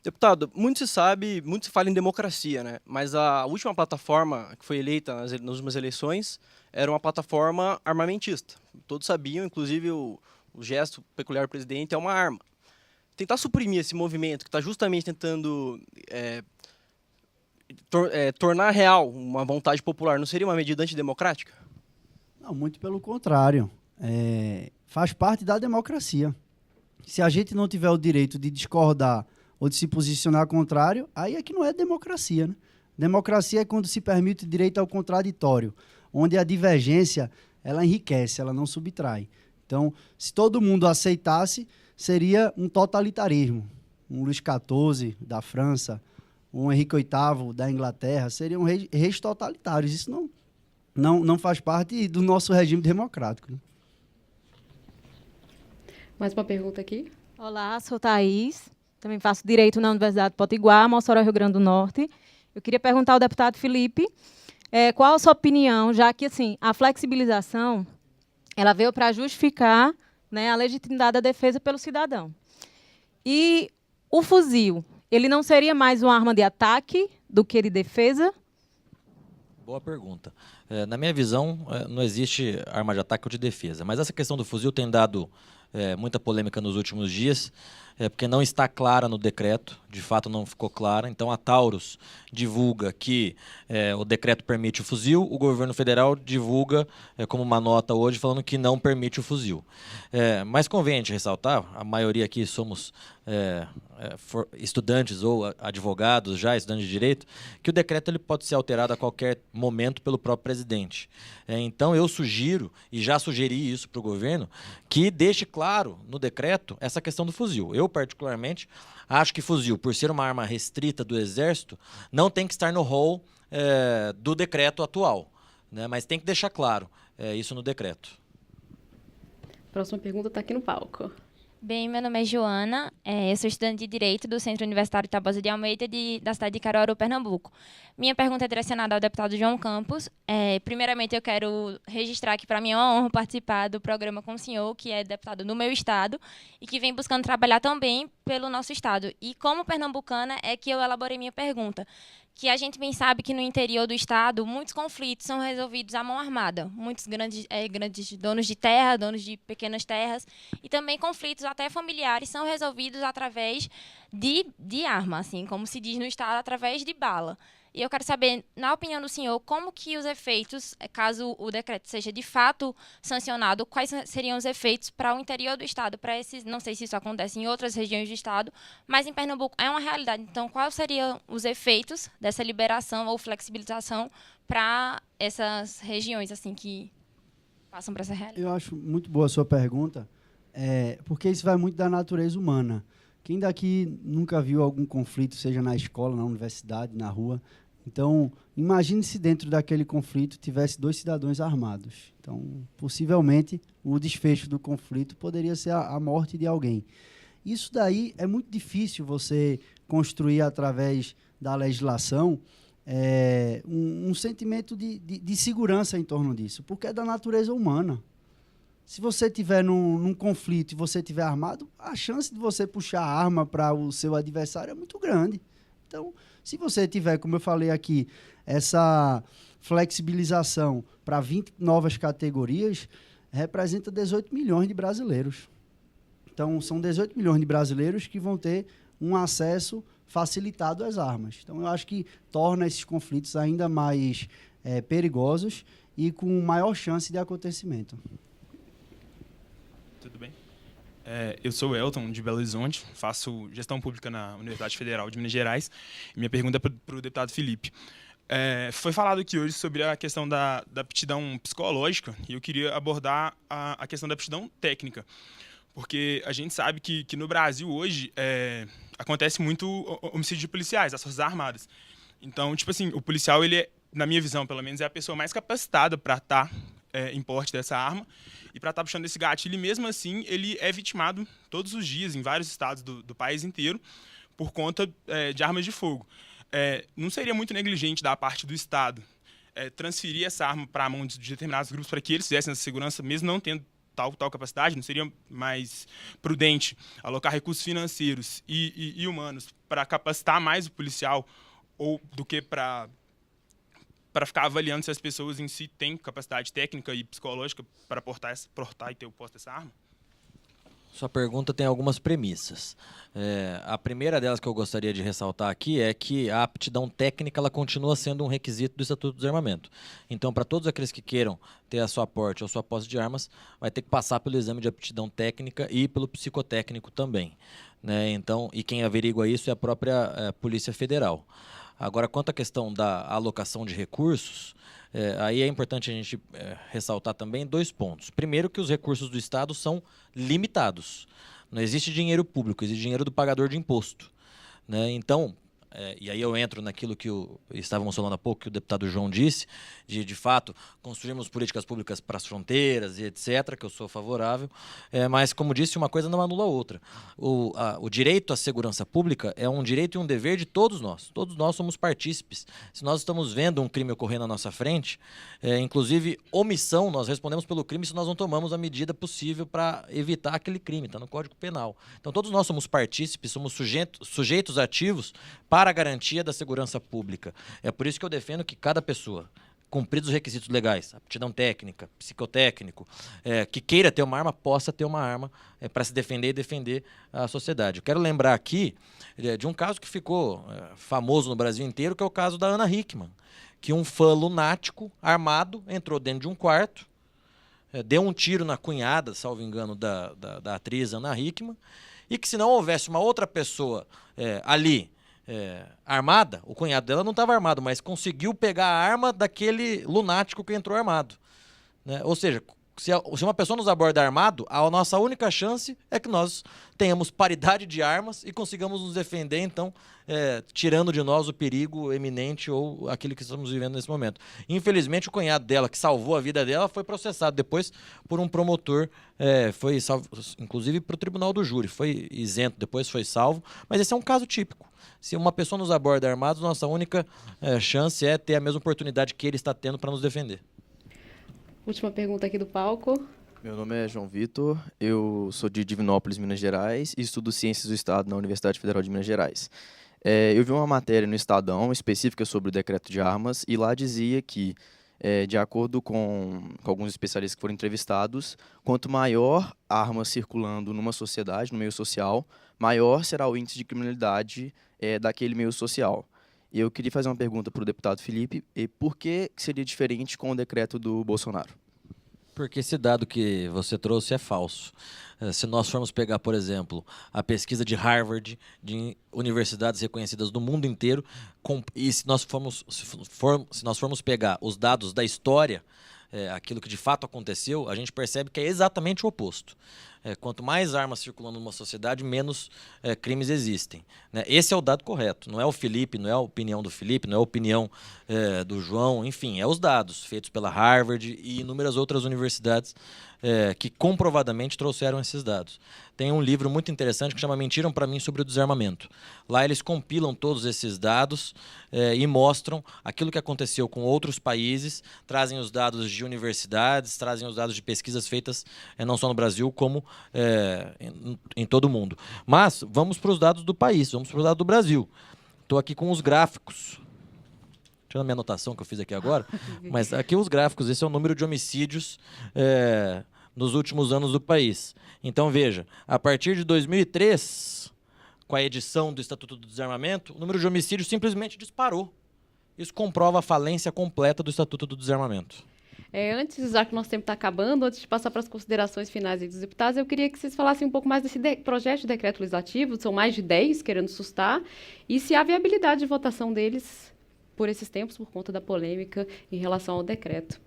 Deputado, muito se sabe, muito se fala em democracia, né? Mas a última plataforma que foi eleita nas últimas eleições era uma plataforma armamentista. Todos sabiam, inclusive o gesto peculiar do presidente é uma arma. Tentar suprimir esse movimento que está justamente tentando tornar real uma vontade popular não seria uma medida antidemocrática? Não, muito pelo contrário. faz parte da democracia. Se a gente não tiver o direito de discordar ou de se posicionar contrário, aí é que não é democracia, né? Democracia é quando se permite o direito ao contraditório, onde a divergência ela enriquece, ela não subtrai. Então, se todo mundo aceitasse, seria um totalitarismo. Um Luís XIV da França, um Henrique VIII da Inglaterra, seriam reis totalitários. Isso não faz parte do nosso regime democrático, né? Mais uma pergunta aqui. Olá, sou Thaís, também faço Direito na Universidade Potiguar, Mossoró, Rio Grande do Norte. Eu queria perguntar ao deputado Felipe qual a sua opinião, já que assim, a flexibilização ela veio para justificar, né, a legitimidade da defesa pelo cidadão. E o fuzil, ele não seria mais uma arma de ataque do que de defesa? Boa pergunta. Na minha visão, não existe arma de ataque ou de defesa, mas essa questão do fuzil tem dado muita polêmica nos últimos dias, porque não está clara no decreto, de fato não ficou clara. Então a Taurus divulga que o decreto permite o fuzil, o governo federal divulga como uma nota hoje falando que não permite o fuzil. Mas convém a gente ressaltar, a maioria aqui somos estudantes ou advogados já, estudantes de direito, que o decreto ele pode ser alterado a qualquer momento pelo próprio presidente. Então eu sugiro, e já sugeri isso para o governo, que deixe claro no decreto essa questão do fuzil. Eu, particularmente, acho que fuzil, por ser uma arma restrita do Exército, não tem que estar no rol do decreto atual, né? Mas tem que deixar claro isso no decreto. Próxima pergunta está aqui no palco. Bem, meu nome é Joana, eu sou estudante de Direito do Centro Universitário Tabosa de Almeida, da cidade de Caruaru, Pernambuco. Minha pergunta é direcionada ao deputado João Campos. Primeiramente, eu quero registrar que para mim é uma honra participar do programa com o senhor, que é deputado do meu estado e que vem buscando trabalhar também pelo nosso estado. E como pernambucana é que eu elaborei minha pergunta, que a gente bem sabe que no interior do estado muitos conflitos são resolvidos à mão armada. Muitos grandes donos de terra, donos de pequenas terras e também conflitos até familiares são resolvidos através de arma, assim, como se diz no estado, através de bala. E eu quero saber, na opinião do senhor, como que os efeitos, caso o decreto seja de fato sancionado, quais seriam os efeitos para o interior do estado, para esses, não sei se isso acontece em outras regiões do estado, mas em Pernambuco é uma realidade. Então, quais seriam os efeitos dessa liberação ou flexibilização para essas regiões assim que passam para essa realidade? Eu acho muito boa a sua pergunta, porque isso vai muito da natureza humana. Quem daqui nunca viu algum conflito, seja na escola, na universidade, na rua? Então, imagine se dentro daquele conflito tivesse 2 cidadãos armados. Então, possivelmente, o desfecho do conflito poderia ser a morte de alguém. Isso daí é muito difícil você construir através da legislação um sentimento de segurança em torno disso, porque é da natureza humana. Se você estiver num conflito e você estiver armado, a chance de você puxar a arma para o seu adversário é muito grande. Então, se você tiver, como eu falei aqui, essa flexibilização para 20 novas categorias, representa 18 milhões de brasileiros. Então, são 18 milhões de brasileiros que vão ter um acesso facilitado às armas. Então, eu acho que torna esses conflitos ainda mais perigosos e com maior chance de acontecimento. Tudo bem? Eu sou o Elton, de Belo Horizonte, faço gestão pública na Universidade Federal de Minas Gerais. E minha pergunta é para o deputado Felipe. Foi falado aqui hoje sobre a questão da aptidão psicológica e eu queria abordar a questão da aptidão técnica. Porque a gente sabe que no Brasil hoje acontece muito homicídio de policiais, das Forças Armadas. Então, tipo assim, o policial, ele na minha visão, pelo menos, é a pessoa mais capacitada para estar em porte dessa arma e para estar puxando esse gatilho. E mesmo assim, ele é vitimado todos os dias em vários estados do país inteiro por conta de armas de fogo. Não seria muito negligente da parte do Estado transferir essa arma para a mão de determinados grupos para que eles fizessem essa segurança, mesmo não tendo tal capacidade? Não seria mais prudente alocar recursos financeiros e humanos para capacitar mais o policial ou do que para ficar avaliando se as pessoas em si têm capacidade técnica e psicológica para portar e ter o posto dessa arma? Sua pergunta tem algumas premissas. A primeira delas que eu gostaria de ressaltar aqui é que a aptidão técnica ela continua sendo um requisito do Estatuto do Desarmamento. Então, para todos aqueles que queiram ter a sua porte ou sua posse de armas, vai ter que passar pelo exame de aptidão técnica e pelo psicotécnico também, né? Então, e quem averigua isso é a própria Polícia Federal. Agora, quanto à questão da alocação de recursos, aí é importante a gente ressaltar também 2 pontos. Primeiro, que os recursos do Estado são limitados. Não existe dinheiro público, existe dinheiro do pagador de imposto, né? Então, e aí eu entro naquilo que estávamos falando há pouco, que o deputado João disse, de fato, construirmos políticas públicas para as fronteiras e etc., que eu sou favorável, mas, como disse, uma coisa não anula a outra. O direito à segurança pública é um direito e um dever de todos nós somos partícipes. Se nós estamos vendo um crime ocorrer na nossa frente, inclusive omissão, nós respondemos pelo crime se nós não tomamos a medida possível para evitar aquele crime, está no Código Penal. Então, todos nós somos partícipes, somos sujeitos ativos para a garantia da segurança pública. É por isso que eu defendo que cada pessoa, cumpridos os requisitos legais, aptidão técnica, psicotécnico, que queira ter uma arma, possa ter uma arma para se defender e defender a sociedade. Eu quero lembrar aqui de um caso que ficou famoso no Brasil inteiro, que é o caso da Ana Hickman, que um fã lunático, armado, entrou dentro de um quarto, deu um tiro na cunhada, salvo engano, da atriz Ana Hickman, e que se não houvesse uma outra pessoa ali, armada, o cunhado dela não estava armado, mas conseguiu pegar a arma daquele lunático que entrou armado, né? Ou seja, se uma pessoa nos aborda armado, a nossa única chance é que nós tenhamos paridade de armas e consigamos nos defender, então, tirando de nós o perigo eminente ou aquele que estamos vivendo nesse momento. Infelizmente, o cunhado dela, que salvou a vida dela, foi processado depois por um promotor, foi salvo, inclusive para o tribunal do júri, foi isento, depois foi salvo, mas esse é um caso típico. Se uma pessoa nos aborda armados, nossa única chance é ter a mesma oportunidade que ele está tendo para nos defender. Última pergunta aqui do palco. Meu nome é João Vitor, eu sou de Divinópolis, Minas Gerais, e estudo Ciências do Estado na Universidade Federal de Minas Gerais. Eu vi uma matéria no Estadão específica sobre o decreto de armas, e lá dizia que, de acordo com alguns especialistas que foram entrevistados, quanto maior a arma circulando numa sociedade, no meio social, maior será o índice de criminalidade daquele meio social. E eu queria fazer uma pergunta para o deputado Felipe, por que seria diferente com o decreto do Bolsonaro? Porque esse dado que você trouxe é falso. Se nós formos pegar, por exemplo, a pesquisa de Harvard, de universidades reconhecidas do mundo inteiro, e se nós formos pegar os dados da história, aquilo que de fato aconteceu, a gente percebe que é exatamente o oposto. Quanto mais armas circulando numa sociedade, menos crimes existem, né? Esse é o dado correto. Não é o Felipe, não é a opinião do Felipe, não é a opinião do João, enfim, é os dados feitos pela Harvard e inúmeras outras universidades que comprovadamente trouxeram esses dados. Tem um livro muito interessante que chama Mentiram para Mim sobre o Desarmamento. Lá eles compilam todos esses dados e mostram aquilo que aconteceu com outros países, trazem os dados de universidades, trazem os dados de pesquisas feitas não só no Brasil, como em todo o mundo. Mas vamos para os dados do país, vamos para os dados do Brasil. Estou aqui com os gráficos. Tirando a minha anotação que eu fiz aqui agora, mas aqui os gráficos, esse é o número de homicídios nos últimos anos do país. Então veja, a partir de 2003, com a edição do Estatuto do Desarmamento, o número de homicídios simplesmente disparou. Isso comprova a falência completa do Estatuto do Desarmamento. Antes, já que o nosso tempo está acabando, antes de passar para as considerações finais dos deputados, eu queria que vocês falassem um pouco mais desse projeto de decreto legislativo, são mais de 10 querendo sustar, e se há viabilidade de votação deles por esses tempos, por conta da polêmica em relação ao decreto.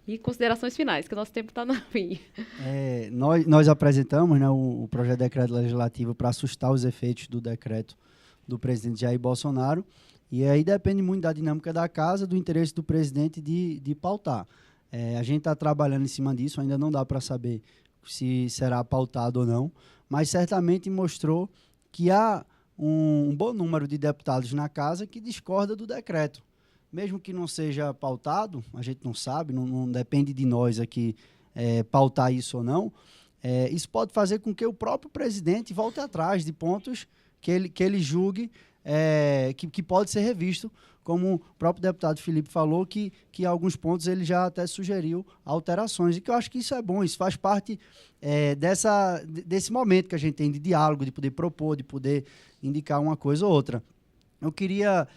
E considerações finais, que o nosso tempo está no fim. Nós apresentamos, né, o projeto de decreto legislativo para assustar os efeitos do decreto do presidente Jair Bolsonaro, e aí depende muito da dinâmica da casa, do interesse do presidente de pautar. A gente está trabalhando em cima disso, ainda não dá para saber se será pautado ou não, mas certamente mostrou que há um bom número de deputados na casa que discorda do decreto. Mesmo que não seja pautado, a gente não sabe, não depende de nós aqui pautar isso ou não, isso pode fazer com que o próprio presidente volte atrás de pontos que ele julgue que pode ser revisto, como o próprio deputado Felipe falou, que em alguns pontos ele já até sugeriu alterações, e que eu acho que isso é bom, isso faz parte desse momento que a gente tem de diálogo, de poder propor, de poder indicar uma coisa ou outra. Eu queria,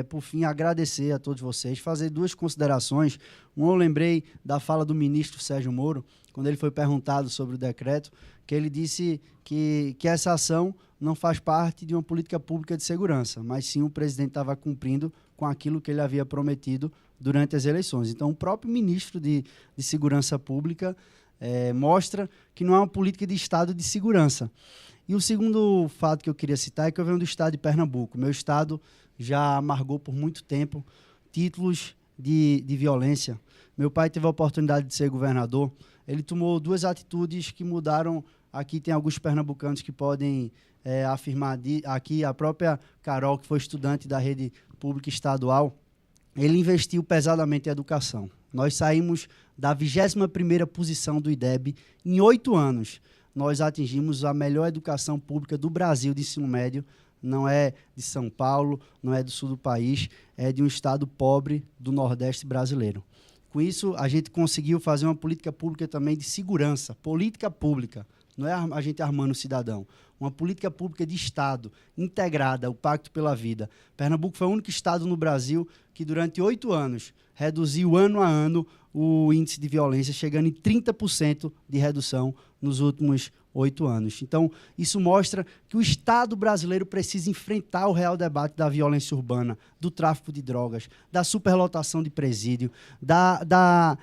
por fim, agradecer a todos vocês, fazer 2 considerações. Eu lembrei da fala do ministro Sérgio Moro, quando ele foi perguntado sobre o decreto, que ele disse que essa ação não faz parte de uma política pública de segurança, mas sim o presidente estava cumprindo com aquilo que ele havia prometido durante as eleições. Então, o próprio ministro de Segurança Pública mostra que não é uma política de Estado de segurança. E o segundo fato que eu queria citar é que eu venho do estado de Pernambuco. Meu estado já amargou por muito tempo títulos de violência. Meu pai teve a oportunidade de ser governador. Ele tomou 2 atitudes que mudaram. Aqui tem alguns pernambucanos que podem afirmar. Aqui a própria Carol, que foi estudante da rede pública estadual, ele investiu pesadamente em educação. Nós saímos da 21ª posição do IDEB em 8 anos. Nós atingimos a melhor educação pública do Brasil de ensino médio. Não é de São Paulo, não é do sul do país, é de um estado pobre do Nordeste brasileiro. Com isso, a gente conseguiu fazer uma política pública também de segurança, política pública, não é a gente armando o cidadão, uma política pública de Estado, integrada, o Pacto pela Vida. Pernambuco foi o único estado no Brasil que durante 8 anos reduziu ano a ano o índice de violência, chegando em 30% de redução nos últimos 8 anos. Então, isso mostra que o Estado brasileiro precisa enfrentar o real debate da violência urbana, do tráfico de drogas, da superlotação de presídio, da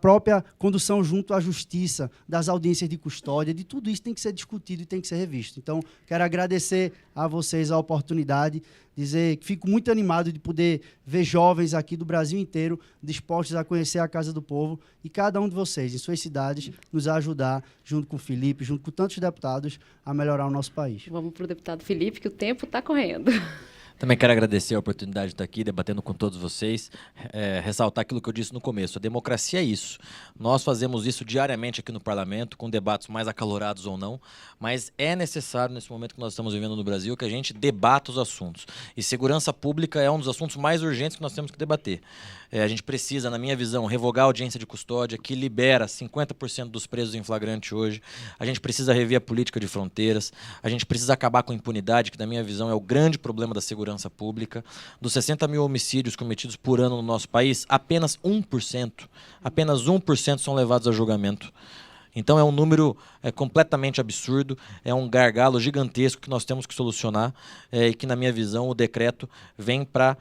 própria condução junto à justiça, das audiências de custódia, de tudo isso tem que ser discutido e tem que ser revisto. Então, quero agradecer a vocês a oportunidade, dizer que fico muito animado de poder ver jovens aqui do Brasil inteiro dispostos a conhecer a Casa do Povo e cada um de vocês, em suas cidades, nos ajudar, junto com o Felipe, junto com tantos deputados, a melhorar o nosso país. Vamos para o deputado Felipe, que o tempo está correndo. Também quero agradecer a oportunidade de estar aqui debatendo com todos vocês, ressaltar aquilo que eu disse no começo, a democracia é isso. Nós fazemos isso diariamente aqui no parlamento, com debates mais acalorados ou não, mas é necessário, nesse momento que nós estamos vivendo no Brasil, que a gente debata os assuntos. E segurança pública é um dos assuntos mais urgentes que nós temos que debater. A gente precisa, na minha visão, revogar a audiência de custódia, que libera 50% dos presos em flagrante hoje. A gente precisa rever a política de fronteiras. A gente precisa acabar com a impunidade, que, na minha visão, é o grande problema da segurança pública. Dos 60 mil homicídios cometidos por ano no nosso país, apenas 1% são levados a julgamento. Então é um número completamente absurdo, é um gargalo gigantesco que nós temos que solucionar e que, na minha visão, o decreto vem para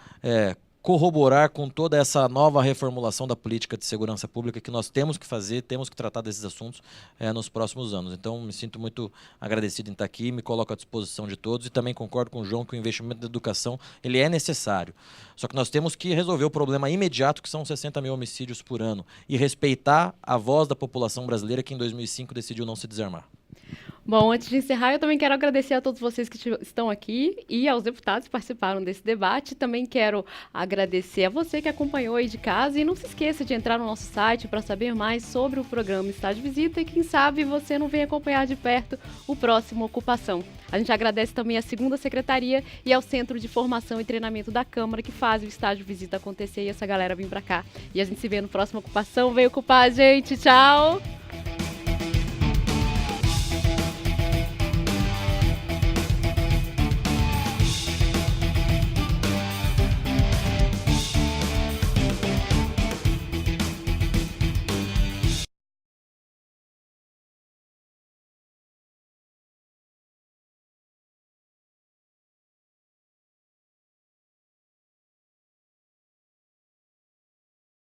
corroborar com toda essa nova reformulação da política de segurança pública que nós temos que fazer, temos que tratar desses assuntos nos próximos anos. Então, me sinto muito agradecido em estar aqui, me coloco à disposição de todos e também concordo com o João que o investimento da educação ele é necessário. Só que nós temos que resolver o problema imediato, que são 60 mil homicídios por ano, e respeitar a voz da população brasileira que em 2005 decidiu não se desarmar. Bom, antes de encerrar, eu também quero agradecer a todos vocês que estão aqui e aos deputados que participaram desse debate. Também quero agradecer a você que acompanhou aí de casa e não se esqueça de entrar no nosso site para saber mais sobre o programa Estádio Visita e quem sabe você não vem acompanhar de perto o próximo Ocupação. A gente agradece também à 2ª Secretaria e ao Centro de Formação e Treinamento da Câmara que faz o Estádio Visita acontecer e essa galera vir para cá. E a gente se vê no próximo Ocupação. Vem ocupar a gente. Tchau!